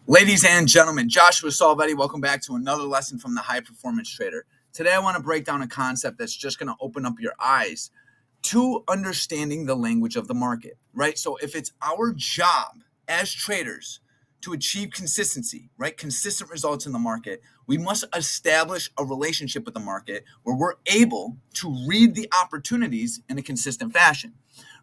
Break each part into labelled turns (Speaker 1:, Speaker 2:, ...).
Speaker 1: Ladies and gentlemen, Joshua Salvetti, welcome back to another lesson from the High Performance Trader. Today I want to break down a concept that's just going to open up your eyes to understanding the language of the market, right? So if it's our job as traders to achieve consistency, right? Consistent results in the market, we must establish a relationship with the market where we're able to read the opportunities in a consistent fashion,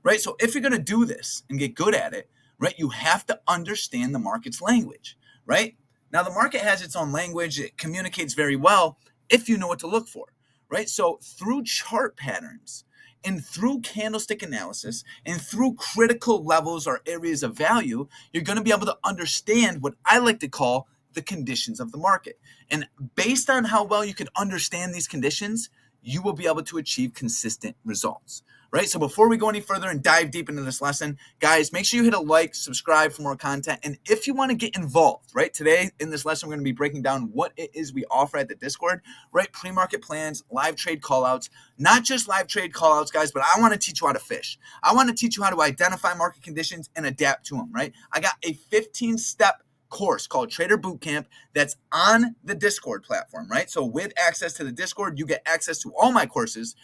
Speaker 1: right? So if you're going to do this and get good at it, right, you have to understand the market's language, right? Now, the market has its own language. It communicates very well if you know what to look for, right? So through chart patterns and through candlestick analysis and through critical levels or areas of value, you're going to be able to understand what I like to call the conditions of the market. And based on how well you can understand these conditions, you will be able to achieve consistent results, right? So before we go any further and dive deep into this lesson, guys, make sure you hit a like, subscribe for more content. And if you want to get involved, right, today in this lesson, we're going to be breaking down what it is we offer at the Discord, right? Pre-market plans, live trade callouts, not just live trade callouts, guys, but I want to teach you how to fish. I want to teach you how to identify market conditions and adapt to them, right? I got a 15-step course called Trader Bootcamp that's on the Discord platform, right? So with access to the Discord, you get access to all my courses,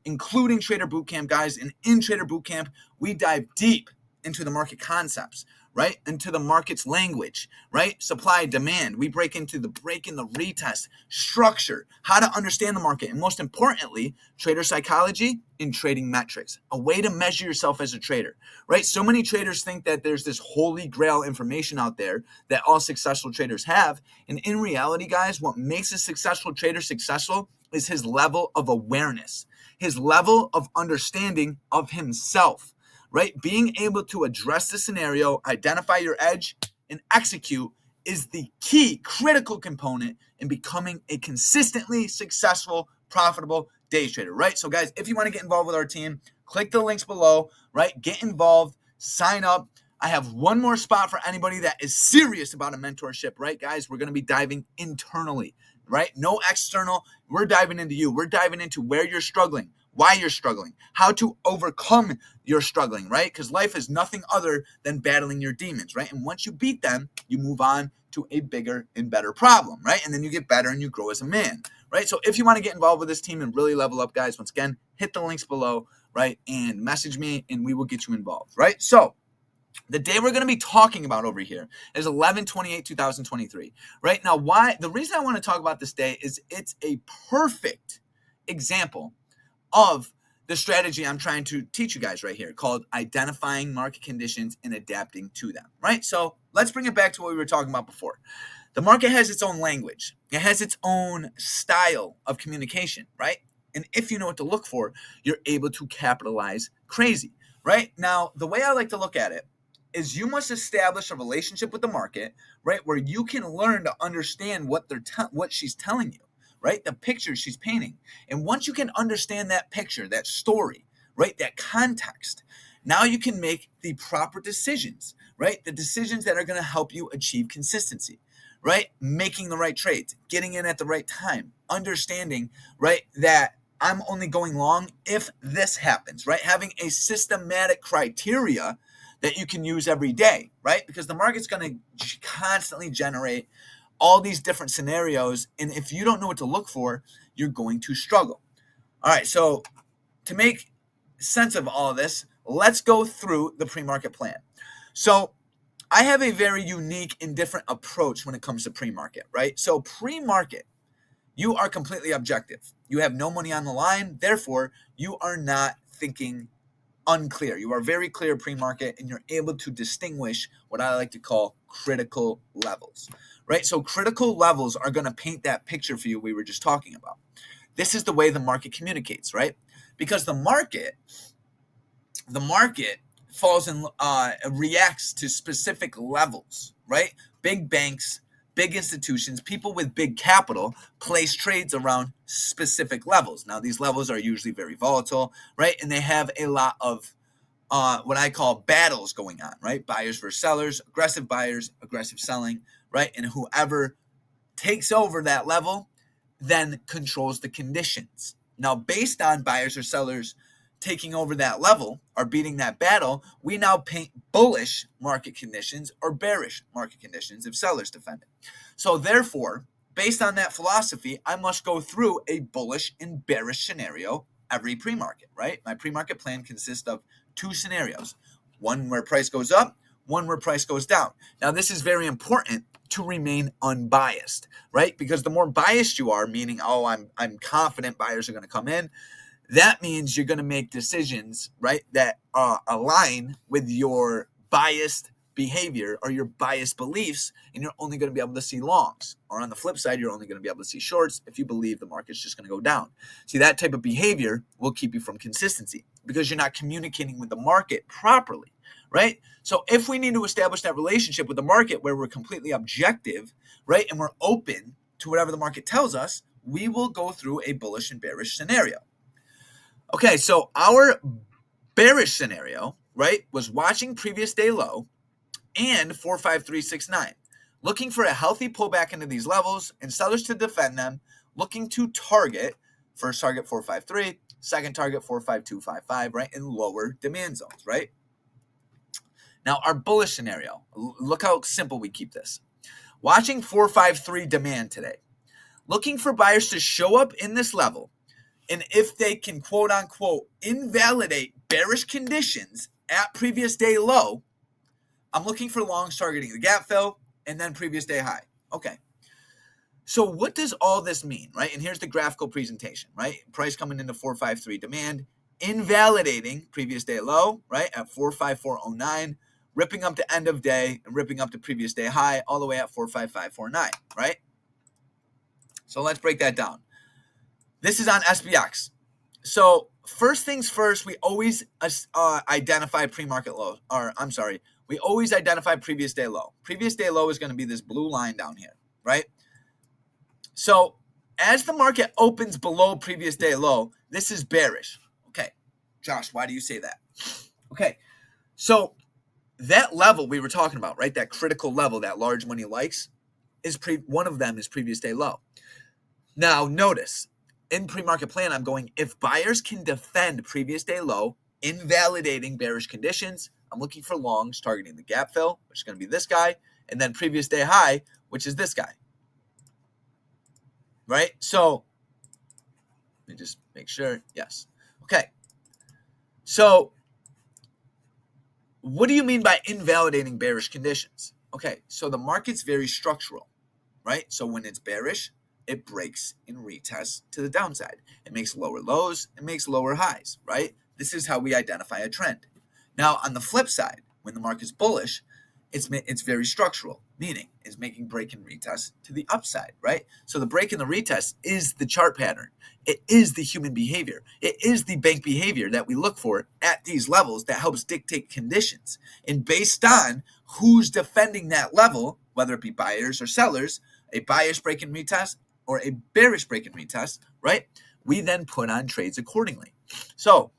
Speaker 1: including Trader Bootcamp, guys. And in Trader Bootcamp, we dive deep into the market concepts, right? Into the market's language, right? Supply, demand. We break into the retest, structure, how to understand the market, and most importantly, trader psychology and trading metrics, a way to measure yourself as a trader, right? So many traders think that there's this holy grail information out there that all successful traders have. And in reality, guys, what makes a successful trader successful is his level of awareness, his level of understanding of himself, right? Being able to address the scenario, identify your edge, and execute is the key critical component in becoming a consistently successful, profitable day trader, right? So guys, if you want to get involved with our team, click the links below, right? Get involved, sign up. I have one more spot for anybody that is serious about a mentorship, right, guys? We're going to be diving internally, right? No external. We're diving into you. We're diving into where you're struggling, why you're struggling, how to overcome your struggling, right? Because life is nothing other than battling your demons, right? And once you beat them, you move on to a bigger and better problem, right? And then you get better and you grow as a man, right? So if you want to get involved with this team and really level up, guys, once again, hit the links below, right? And message me and we will get you involved, right? So the day we're going to be talking about over here is 11/28/2023, right? Now, why? The reason I want to talk about this day is it's a perfect example of the strategy I'm trying to teach you guys right here called identifying market conditions and adapting to them, right? So let's bring it back to what we were talking about before. The market has its own language. It has its own style of communication, right? And if you know what to look for, you're able to capitalize crazy, right? Now, the way I like to look at it is you must establish a relationship with the market, right, where you can learn to understand what what she's telling you, right, the picture she's painting. And once you can understand that picture, that story, right, that context, now you can make the proper decisions, right, the decisions that are going to help you achieve consistency, right, making the right trades, getting in at the right time, understanding, right, that I'm only going long if this happens, right, having a systematic criteria that you can use every day, right? Because the market's going to constantly generate all these different scenarios. And if you don't know what to look for, you're going to struggle. All right. So to make sense of all of this, let's go through the pre-market plan. So I have a very unique and different approach when it comes to pre-market, right? So pre-market, you are completely objective. You have no money on the line. Therefore, you are not thinking unclear. You are very clear pre-market and you're able to distinguish what I like to call critical levels, right? So critical levels are going to paint that picture for you we were just talking about. This is the way the market communicates, right? Because the market falls in reacts to specific levels, right? Big banks, big institutions, people with big capital place trades around specific levels. Now, these levels are usually very volatile, right? And they have a lot of what I call battles going on, right? Buyers versus sellers, aggressive buyers, aggressive selling, right? And whoever takes over that level then controls the conditions. Now, based on buyers or sellers taking over that level or beating that battle, we now paint bullish market conditions or bearish market conditions if sellers defend it. So therefore, based on that philosophy, I must go through a bullish and bearish scenario every pre-market, right? My pre-market plan consists of two scenarios, one where price goes up, one where price goes down. Now, this is very important to remain unbiased, right? Because the more biased you are, meaning, oh, I'm confident buyers are going to come in, that means you're going to make decisions, right, that align with your biased behavior or your biased beliefs, and you're only going to be able to see longs. Or on the flip side, you're only going to be able to see shorts if you believe the market's just going to go down. See, that type of behavior will keep you from consistency because you're not communicating with the market properly, right? So if we need to establish that relationship with the market where we're completely objective, right, and we're open to whatever the market tells us, we will go through a bullish and bearish scenario. Okay, so our bearish scenario, right, was watching previous day low and 45369, looking for a healthy pullback into these levels and sellers to defend them, looking to target, first target 453, second target 45255, right, in lower demand zones, right? Now, our bullish scenario, look how simple we keep this. Watching 453 demand today, looking for buyers to show up in this level, and if they can, quote unquote, invalidate bearish conditions at previous day low, I'm looking for longs targeting the gap fill and then previous day high. Okay. So what does all this mean, right? And here's the graphical presentation, right? Price coming into 453 demand, invalidating previous day low, right, at 45409, ripping up to end of day and ripping up to previous day high all the way at 45549, right? So let's break that down. This is on SPX. So first things first, we always identify pre-market low, we always identify previous day low. Previous day low is going to be this blue line down here, right? So as the market opens below previous day low, this is bearish. Okay, Josh, why do you say that? Okay, so that level we were talking about, right? That critical level that large money likes is one of them is previous day low. Now notice, in pre-market plan, I'm going, if buyers can defend previous day low, invalidating bearish conditions, I'm looking for longs targeting the gap fill, which is going to be this guy, and then previous day high, which is this guy, right? So let me just make sure. Yes. Okay. So what do you mean by invalidating bearish conditions? Okay. So the market's very structural, right? So when it's bearish, it breaks and retests to the downside. It makes lower lows, it makes lower highs, right? This is how we identify a trend. Now, on the flip side, when the market's bullish, it's very structural, meaning it's making break and retest to the upside, right? So the break and the retest is the chart pattern. It is the human behavior. It is the bank behavior that we look for at these levels that helps dictate conditions. And based on who's defending that level, whether it be buyers or sellers, a buyer's break and retest or a bearish break and retest, right? We then put on trades accordingly. So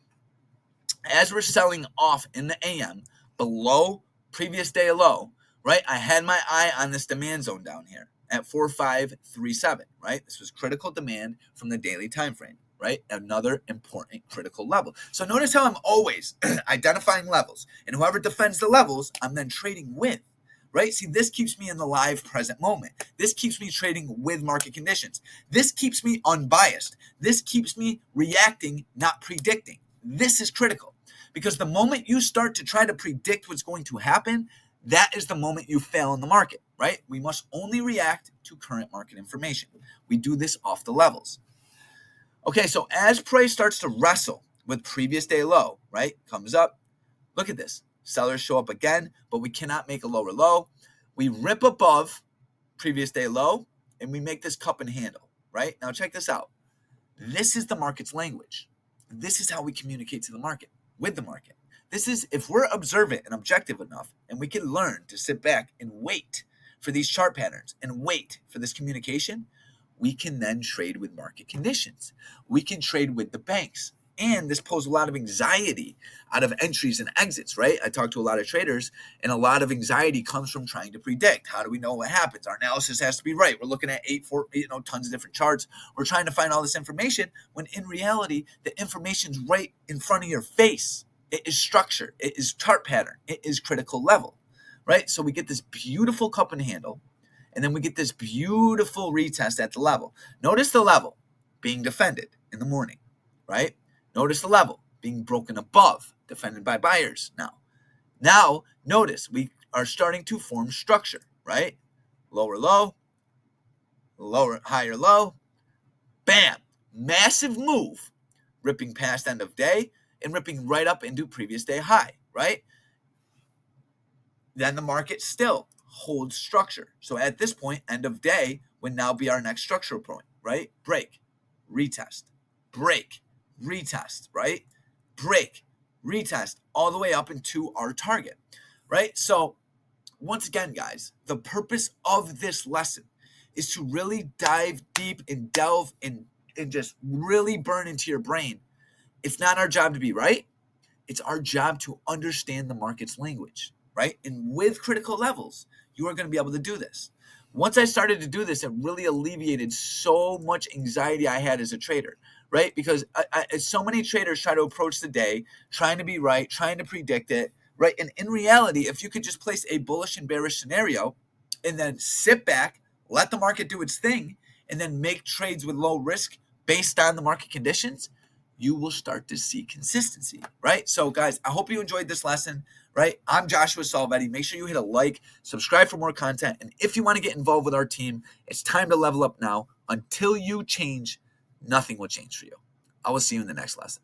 Speaker 1: as we're selling off in the AM below previous day low, right? I had my eye on this demand zone down here at 4537, right? This was critical demand from the daily time frame, right? Another important critical level. So notice how I'm always identifying levels, and whoever defends the levels, I'm then trading with. Right? See, this keeps me in the live present moment. This keeps me trading with market conditions. This keeps me unbiased. This keeps me reacting, not predicting. This is critical because the moment you start to try to predict what's going to happen, that is the moment you fail in the market, right? We must only react to current market information. We do this off the levels. Okay, so as price starts to wrestle with previous day low, right? Comes up. Look at this. Sellers show up again, but we cannot make a lower low. We rip above previous day low, and we make this cup and handle, right? Now check this out. This is the market's language. This is how we communicate to the market, with the market. This is, if we're observant and objective enough, and we can learn to sit back and wait for these chart patterns and wait for this communication, we can then trade with market conditions. We can trade with the banks. And this posed a lot of anxiety out of entries and exits, right? I talked to a lot of traders, and a lot of anxiety comes from trying to predict. How do we know what happens? Our analysis has to be right. We're looking at tons of different charts. We're trying to find all this information when in reality, the information's right in front of your face. It is structure. It is chart pattern. It is critical level, right? So we get this beautiful cup and handle, and then we get this beautiful retest at the level. Notice the level being defended in the morning, right? Notice the level being broken above, defended by buyers Now, notice we are starting to form structure, right? Lower low, higher low, bam, massive move, ripping past end of day and ripping right up into previous day high, right? Then the market still holds structure. So at this point, end of day would now be our next structural point, right? Break, retest, break, retest, right? Break, retest, all the way up into our target, right? So once again, guys, the purpose of this lesson is to really dive deep and delve and just really burn into your brain. It's not our job to be right. It's our job to understand the market's language, right? And with critical levels, you are going to be able to do this. Once I started to do this, it really alleviated so much anxiety I had as a trader, right? Because so many traders try to approach the day trying to be right, trying to predict it, right? And in reality, if you could just place a bullish and bearish scenario and then sit back, let the market do its thing, and then make trades with low risk based on the market conditions, you will start to see consistency, right? So guys, I hope you enjoyed this lesson, right? I'm Joshua Salvetti. Make sure you hit a like, subscribe for more content. And if you want to get involved with our team, it's time to level up now. Until you change, nothing will change for you. I will see you in the next lesson.